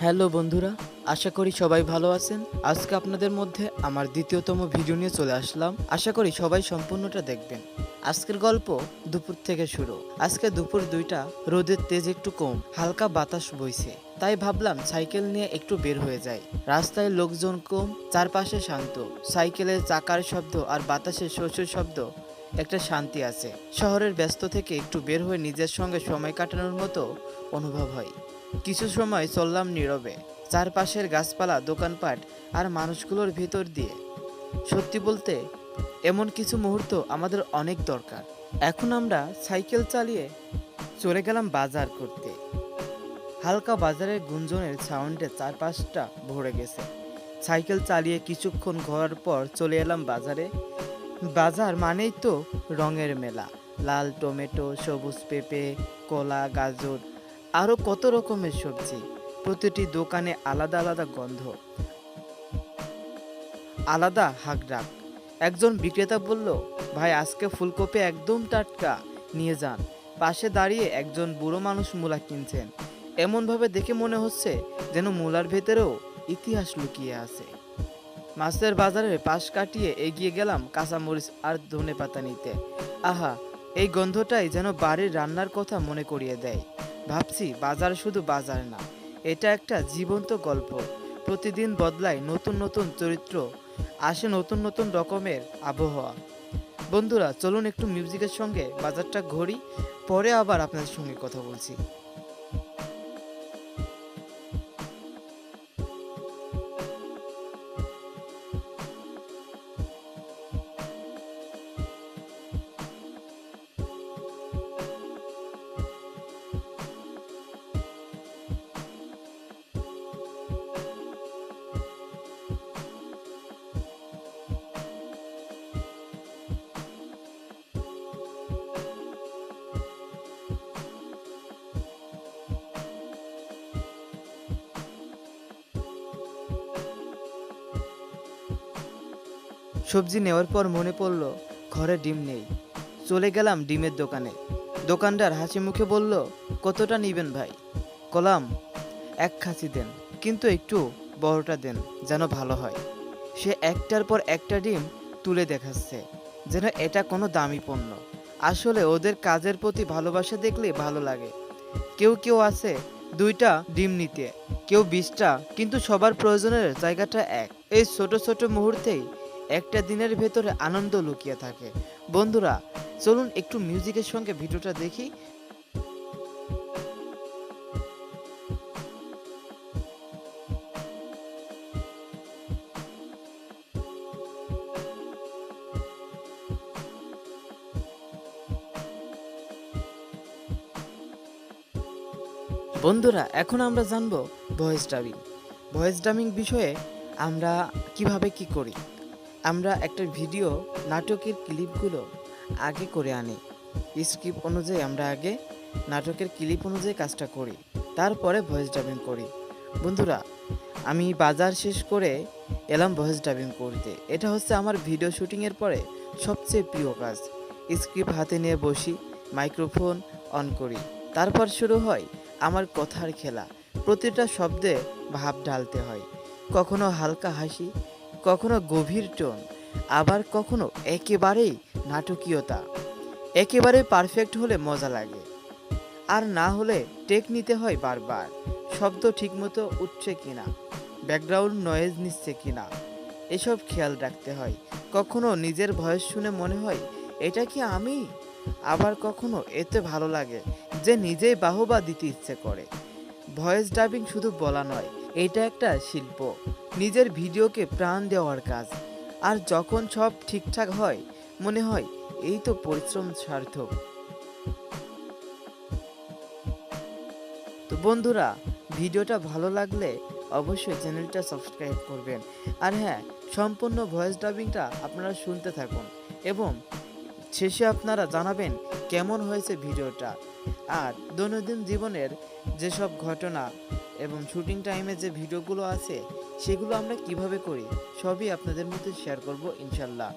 Hello বন্ধুরা, আশা করি সবাই ভালো আছেন। আজকে আপনাদের মধ্যে আমার দ্বিতীয়তম ভিডিও নিয়ে চলে আসলাম। আশা করি সবাই সম্পূর্ণটা দেখবেন। আজকের গল্প দুপুর থেকে শুরু। আজকে দুপুর 2টা, রোদের তেজ একটু কম, হালকা বাতাস বইছে। তাই ভাবলাম সাইকেল নিয়ে একটু বের হয়ে যাই। রাস্তায় লোকজন কম, চারপাশে শান্ত। সাইকেলের চাকার শব্দ আর বাতাসের শস্যের শব্দ একটা শান্তি আছে। শহরের ব্যস্ত থেকে একটু বের হয়ে নিজের সঙ্গে সময় কাটানোর মতো অনুভব হয়। কিছু সময় চললাম নীরবে, চারপাশের গাছপালা, দোকানপাট আর মানুষগুলোর ভিতর দিয়ে। সত্যি বলতে এমন কিছু মুহূর্ত আমাদের অনেক দরকার। এখন আমরা সাইকেল চালিয়ে চলে গেলাম বাজার করতে। হালকা বাজারের গুঞ্জনের সাউন্ডে চারপাশটা ভরে গেছে। সাইকেল চালিয়ে কিছুক্ষণ ঘোরার পর চলে এলাম বাজারে। বাজার মানেই তো রঙের মেলা। লাল টমেটো, সবুজ পেঁপে, কলা, গাজর, আরও কত রকমের সবজি। প্রতিটি দোকানে আলাদা আলাদা গন্ধ, আলাদা হাঁকডাক। একজন বিক্রেতা বলল, ভাই আজকে ফুলকপি একদম টাটকা, নিয়ে যান। পাশে দাঁড়িয়ে একজন বুড়ো মানুষ মূলা কিনছেন। এমনভাবে দেখে মনে হচ্ছে যেন মূলার ভেতরেও ইতিহাস লুকিয়ে আছে। মাছের বাজারের পাশ কাটিয়ে এগিয়ে গেলাম কাঁচামরিচ আর ধনেপাতা নিতে। আহা, এই গন্ধটাই যেন বাড়ির রান্নার কথা মনে করিয়ে দেয়। ভাবছি বাজার শুধু বাজার না, এটা একটা জীবন্ত গল্প। প্রতিদিন বদলায় নতুন নতুন চরিত্র, আসে নতুন নতুন রকমের আবহাওয়া। বন্ধুরা, চলুন একটু মিউজিকের সঙ্গে বাজারটা ঘুরি, পরে আবার আপনাদের সঙ্গে কথা বলছি। সবজি নেওয়ার পর মনে পড়ল ঘরে ডিম নেই। চলে গেলাম ডিমের দোকানে। দোকানদার হাসি মুখে বলল, কতটা নিবেন ভাই? কলাম, এক খাসি দেন, কিন্তু একটু বড়টা দেন, যেন ভালো হয়। সে একটার পর একটা ডিম তুলে দেখাচ্ছে, যেন এটা কোনো দামি পণ্য। আসলে ওদের কাজের প্রতি ভালোবাসা দেখলে ভালো লাগে। কেউ কেউ আছে 2টা ডিম নিতে, কেউ 20টা, কিন্তু সবার প্রয়োজনের জায়গাটা এক। এই ছোট ছোট মুহূর্তেই একটা দিনের ভেতরে আনন্দ লুকিয়ে থাকে। বন্ধুরা, চলুন একটু মিউজিকের সঙ্গে ভিডিওটা দেখি। বন্ধুরা, এখন আমরা জানবো ভয়েস ডাবিং। ভয়েস ডাবিং বিষয়ে আমরা কিভাবে কি করি। আমরা একটা ভিডিও, নাটকের ক্লিপগুলো আগে করে আনি। স্ক্রিপ্ট অনুযায়ী আমরা আগে নাটকের ক্লিপ অনুযায়ী কাজটা করি, তারপরে ভয়েস ডাবিং করি। বন্ধুরা, আমি বাজার শেষ করে এলাম ভয়েস ডাবিং করতে। এটা হচ্ছে আমার ভিডিও শুটিংয়ের পরে সবচেয়ে প্রিয় কাজ। স্ক্রিপ্ট হাতে নিয়ে বসি, মাইক্রোফোন অন করি, তারপর শুরু হয় আমার কথার খেলা। প্রতিটা শব্দে ভাব ঢালতে হয়। কখনো হালকা হাসি, কখনো গভীর টোন, আবার কখনো একেবারেই নাটকীয়তা। একেবারে পারফেক্ট হলে মজা লাগে, আর না হলে টেক নিতে হয় বারবার। শব্দ ঠিকমতো উঠছে কিনা, ব্যাকগ্রাউন্ড নয়েজ নিচ্ছে কিনা, এসব খেয়াল রাখতে হয়। কখনো নিজের ভয়েস শুনে মনে হয় এটা কি আমি, আবার কখনো এতে ভালো লাগে যে নিজেই বাহবা দিতে ইচ্ছে করে। ভয়েস ডাবিং শুধু বলা নয়, এটা একটা শিল্প, নিজের ভিডিওকে প্রাণ দেওয়ার কাজ। আর যখন সব ঠিকঠাক হয়, মনে হয় এই তো পরিশ্রম সার্থক। তো বন্ধুরা, ভিডিওটা ভালো লাগলে অবশ্যই চ্যানেলটা সাবস্ক্রাইব করবেন। আর হ্যাঁ, সম্পূর্ণ ভয়েস ডাবিংটা আপনারা শুনতে থাকুন এবং শেষে আপনারা জানাবেন কেমন হয়েছে ভিডিওটা। আর দৈনন্দিন জীবনের যেসব ঘটনা এবং শুটিং টাইমে যে ভিডিওগুলো আছে, সেগুলো আমরা কিভাবে করি সবই আপনাদের মধ্যে শেয়ার করব ইনশাল্লাহ।